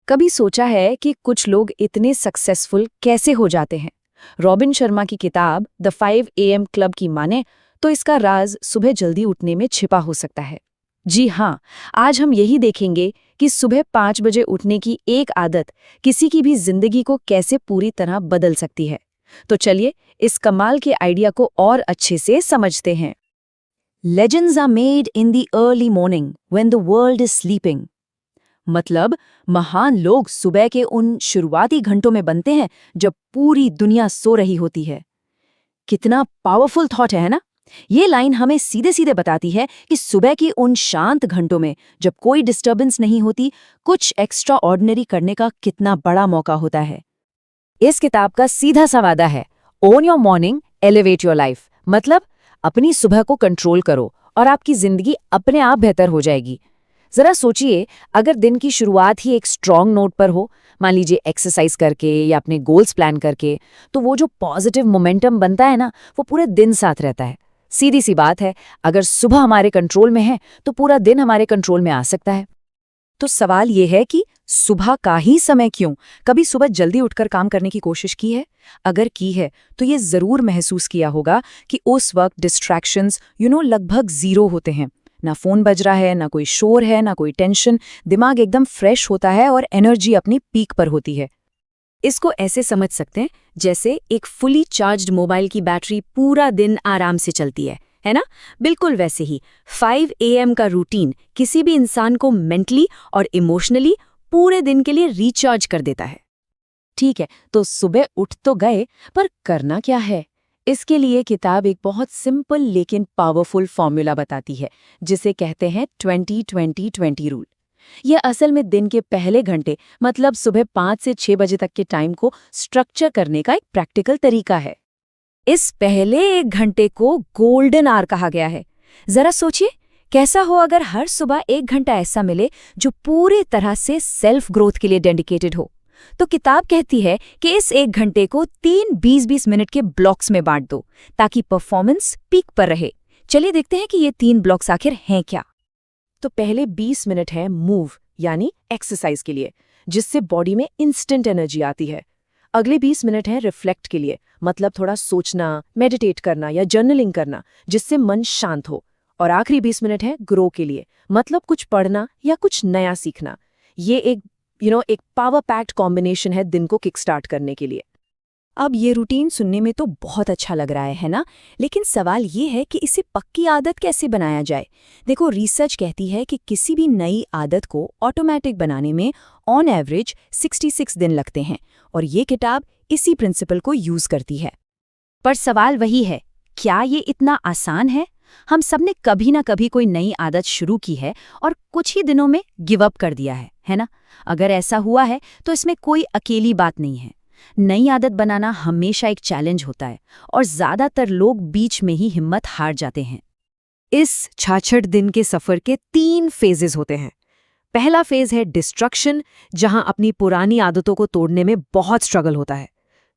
कभी सोचा है कि कुछ लोग इतने सक्सेसफुल कैसे हो जाते हैं? रॉबिन शर्मा की किताब द 5 AM क्लब की माने तो इसका राज सुबह जल्दी उठने में छिपा हो सकता है। जी हाँ, आज हम यही देखेंगे कि सुबह 5 बजे उठने की एक आदत किसी की भी जिंदगी को कैसे पूरी तरह बदल सकती है। तो चलिए इस कमाल के आइडिया को और अच्छे से समझते हैं। Legends are made in the early morning when the world is sleeping. मतलब महान लोग सुबह के उन शुरुआती घंटों में बनते हैं जब पूरी दुनिया सो रही होती है। कितना पावरफुल थॉट है ना? ये लाइन हमें सीधे सीधे बताती है कि सुबह की उन शांत घंटों में जब कोई डिस्टर्बेंस नहीं होती, कुछ एक्स्ट्रा ऑर्डिनरी करने का कितना बड़ा मौका होता है। इस किताब का सीधा सा वादा है, own your morning, elevate your life. मतलब अपनी सुबह को कंट्रोल करो और आपकी जिंदगी अपने आप बेहतर हो जाएगी। जरा सोचिए, अगर दिन की शुरुआत ही एक स्ट्रॉन्ग नोट पर हो, मान लीजिए एक्सरसाइज करके या अपने गोल्स प्लान करके, तो वो जो पॉजिटिव मोमेंटम बनता है ना, वो पूरे दिन साथ रहता है। सीधी सी बात है, अगर सुबह हमारे कंट्रोल में है तो पूरा दिन हमारे कंट्रोल में आ सकता है। तो सवाल ये है कि सुबह का ही समय क्यों? कभी सुबह जल्दी उठकर काम करने की कोशिश की है? अगर की है तो ये जरूर महसूस किया होगा कि उस वक्त डिस्ट्रैक्शंस लगभग जीरो होते हैं। ना फोन बज रहा है, ना कोई शोर है, ना कोई टेंशन। दिमाग एकदम फ्रेश होता है और एनर्जी अपनी पीक पर होती है। इसको ऐसे समझ सकते हैं जैसे एक फुली चार्ज्ड मोबाइल की बैटरी पूरा दिन आराम से चलती है ना? बिल्कुल वैसे ही 5 AM का रूटीन किसी भी इंसान को मेंटली और इमोशनली पूरे दिन के लिए रिचार्ज कर देता है। ठीक है, तो सुबह उठ तो गए, पर करना क्या है? इसके लिए किताब एक बहुत सिंपल लेकिन पावरफुल फॉर्मूला बताती है, जिसे कहते हैं 20-20-20 रूल। यह असल में दिन के पहले घंटे, मतलब सुबह 5 से 6 बजे तक के टाइम को स्ट्रक्चर करने का एक प्रैक्टिकल तरीका है। इस पहले 1 घंटे को गोल्डन आवर कहा गया है। जरा सोचिए, कैसा हो अगर हर सुबह 1 घंटा ऐसा मिले जो पूरी तरह से सेल्फ ग्रोथ के लिए डेडिकेटेड हो। तो किताब कहती है कि इस 1 घंटे को 3 20-20 मिनट के ब्लॉक्स में बांट दो, ताकि परफॉर्मेंस पीक पर रहे। चलिए देखते हैं कि ये 3 ब्लॉक्स आखिर हैं क्या। तो पहले 20 मिनट है मूव यानी एक्सरसाइज के लिए, जिससे बॉडी में इंस्टेंट एनर्जी आती है। अगले 20 मिनट है रिफ्लेक्ट के लिए, मतलब थोड़ा सोचना, मेडिटेट करना या जर्नलिंग करना, जिससे मन शांत हो। और आखिरी 20 मिनट है ग्रो के लिए, मतलब कुछ पढ़ना या कुछ नया सीखना। ये एक पावर पैक्ड कॉम्बिनेशन है दिन को किक स्टार्ट करने के लिए। अब ये रूटीन सुनने में तो बहुत अच्छा लग रहा है ना? लेकिन सवाल ये है कि इसे पक्की आदत कैसे बनाया जाए। देखो, रिसर्च कहती है कि किसी भी नई आदत को ऑटोमेटिक बनाने में ऑन एवरेज 66 दिन लगते हैं, और ये किताब इसी प्रिंसिपल को यूज करती है। पर सवाल वही है, क्या ये इतना आसान है? हम सबने कभी ना कभी कोई नई आदत शुरू की है और कुछ ही दिनों में गिव अप कर दिया है ना? अगर ऐसा हुआ है तो इसमें कोई अकेली बात नहीं है। नई आदत बनाना हमेशा एक चैलेंज होता है, और ज्यादातर लोग बीच में ही हिम्मत हार जाते हैं। इस 66 दिन के सफर के 3 फेजेस होते हैं। पहला फेज है डिस्ट्रक्शन, जहां अपनी पुरानी आदतों को तोड़ने में बहुत स्ट्रगल होता है।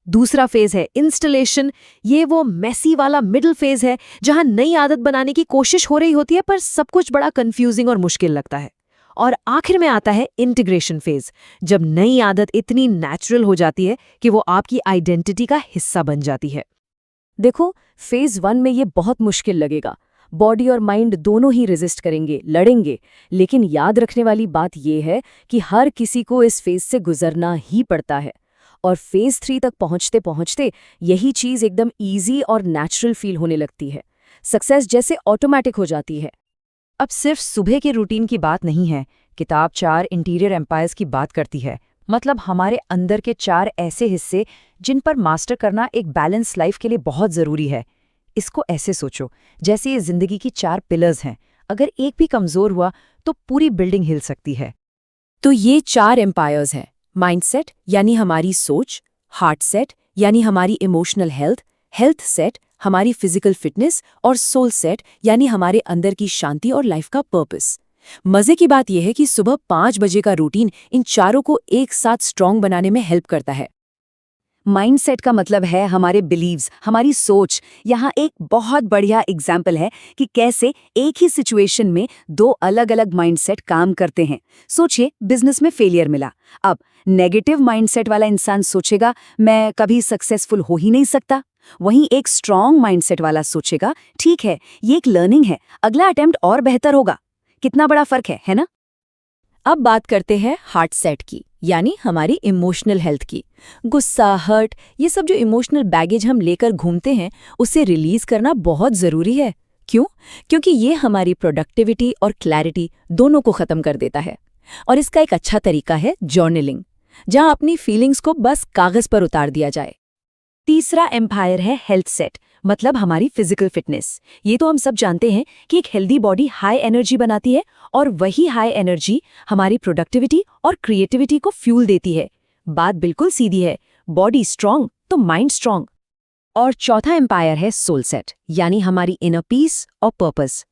दूसरा फेज है इंस्टॉलेशन, ये वो मेसी वाला मिडिल फेज है जहां नई आदत बनाने की कोशिश हो रही होती है पर सब कुछ बड़ा कंफ्यूजिंग और मुश्किल लगता है। और आखिर में आता है इंटीग्रेशन फेज, जब नई आदत इतनी नेचुरल हो जाती है कि वो आपकी आइडेंटिटी का हिस्सा बन जाती है। देखो, फेज 1 में ये बहुत मुश्किल लगेगा। बॉडी और माइंड दोनों ही रेजिस्ट करेंगे, लड़ेंगे। लेकिन याद रखने वाली बात ये है कि हर किसी को इस फेज से गुजरना ही पड़ता है। और फेज 3 तक पहुंचते पहुंचते यही चीज एकदम ईजी और नेचुरल फील होने लगती है। सक्सेस जैसे ऑटोमेटिक हो जाती है। अब सिर्फ सुबह के रूटीन की बात नहीं है, किताब 4 इंटीरियर एम्पायर्स की बात करती है। मतलब हमारे अंदर के 4 ऐसे हिस्से जिन पर मास्टर करना एक बैलेंस लाइफ के लिए बहुत जरूरी है। इसको ऐसे सोचो, जैसे ये जिंदगी की 4 पिलर्स हैं। अगर एक भी कमजोर हुआ तो पूरी बिल्डिंग हिल सकती है। तो ये 4 एम्पायर्स हैं। माइंडसेट यानी हमारी सोच, हार्ट सेट यानी हमारी इमोशनल हेल्थ, हेल्थ सेट हमारी फिजिकल फिटनेस, और सोल सेट यानी हमारे अंदर की शांति और लाइफ का पर्पस। मजे की बात यह है कि सुबह 5 बजे का रूटीन इन चारों को एक साथ स्ट्रॉन्ग बनाने में हेल्प करता है। माइंडसेट का मतलब है हमारे बिलीव्स, हमारी सोच। यहाँ एक बहुत बढ़िया एग्जाम्पल है कि कैसे एक ही सिचुएशन में दो अलग अलग माइंडसेट काम करते हैं। सोचिए, बिजनेस में फेलियर मिला। अब नेगेटिव माइंडसेट वाला इंसान सोचेगा मैं कभी सक्सेसफुल हो ही नहीं सकता। वहीं एक स्ट्रांग माइंडसेट वाला सोचेगा ठीक है, ये एक लर्निंग है, अगला अटेम्प्ट और बेहतर होगा। कितना बड़ा फर्क है ना? अब बात करते हैं हार्ट सेट की, यानी हमारी इमोशनल हेल्थ की। गुस्सा, हर्ट, ये सब जो इमोशनल बैगेज हम लेकर घूमते हैं, उसे रिलीज करना बहुत जरूरी है। क्यों? क्योंकि ये हमारी प्रोडक्टिविटी और क्लैरिटी दोनों को खत्म कर देता है। और इसका एक अच्छा तरीका है जर्नलिंग, जहां अपनी फीलिंग्स को बस कागज पर उतार दिया जाए। तीसरा एम्पायर है हेल्थ सेट, मतलब हमारी फिजिकल फिटनेस। ये तो हम सब जानते हैं कि एक हेल्दी बॉडी हाई एनर्जी बनाती है, और वही हाई एनर्जी हमारी प्रोडक्टिविटी और क्रिएटिविटी को फ्यूल देती है। बात बिल्कुल सीधी है, बॉडी स्ट्रांग तो माइंड स्ट्रांग। और चौथा एम्पायर है सोल सेट, यानी हमारी इनर पीस और पर्पस।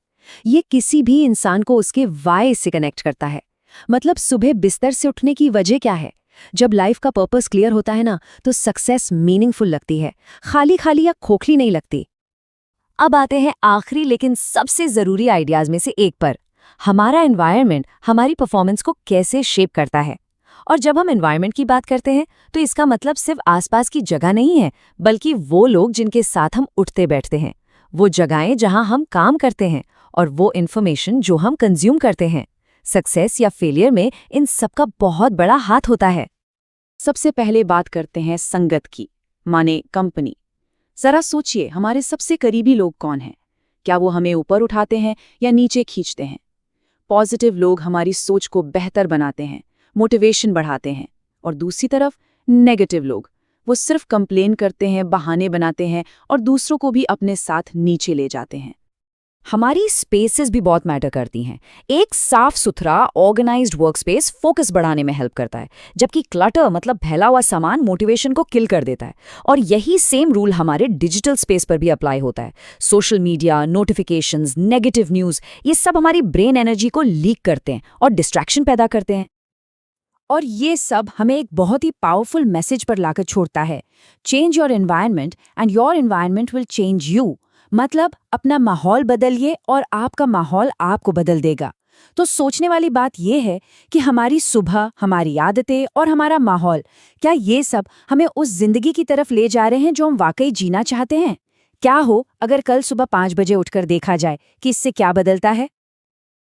ये किसी भी इंसान को उसके वाई से कनेक्ट करता है। मतलब सुबह बिस्तर से उठने की वजह क्या है? जब लाइफ का पर्पस क्लियर होता है ना, तो सक्सेस मीनिंगफुल लगती है, खाली खाली या खोखली नहीं लगती। अब आते हैं आखिरी लेकिन सबसे जरूरी आइडियाज में से एक पर। हमारा एनवायरनमेंट हमारी परफॉर्मेंस को कैसे शेप करता है। और जब हम एनवायरनमेंट की बात करते हैं, तो इसका मतलब सिर्फ आसपास की जगह नहीं है, बल्कि वो लोग जिनके साथ हम उठते बैठते हैं, वो जगहें जहां हम काम करते हैं, और वो इन्फॉर्मेशन जो हम कंज्यूम करते हैं। सक्सेस या फेलियर में इन सबका बहुत बड़ा हाथ होता है। सबसे पहले बात करते हैं संगत की, माने कंपनी। जरा सोचिए, हमारे सबसे करीबी लोग कौन हैं? क्या वो हमें ऊपर उठाते हैं या नीचे खींचते हैं? पॉजिटिव लोग हमारी सोच को बेहतर बनाते हैं, मोटिवेशन बढ़ाते हैं। और दूसरी तरफ नेगेटिव लोग, वो सिर्फ कंप्लेन करते हैं, बहाने बनाते हैं और दूसरों को भी अपने साथ नीचे ले जाते हैं। हमारी स्पेसेस भी बहुत मैटर करती हैं। एक साफ सुथरा ऑर्गेनाइज्ड वर्कस्पेस फोकस बढ़ाने में हेल्प करता है, जबकि क्लटर मतलब फैला हुआ सामान मोटिवेशन को किल कर देता है। और यही सेम रूल हमारे डिजिटल स्पेस पर भी अप्लाई होता है। Social media, notifications, negative news, ये सब हमारी ब्रेन एनर्जी को लीक करते हैं और डिस्ट्रैक्शन पैदा करते हैं। और ये सब हमें एक बहुत ही पावरफुल मैसेज पर लाकर छोड़ता है, change your environment and your environment will change you. मतलब अपना माहौल बदलिए और आपका माहौल आपको बदल देगा। तो सोचने वाली बात यह है कि हमारी सुबह, हमारी आदतें और हमारा माहौल, क्या ये सब हमें उस जिंदगी की तरफ ले जा रहे हैं जो हम वाकई जीना चाहते हैं? क्या हो अगर कल सुबह 5 बजे उठकर देखा जाए कि इससे क्या बदलता है?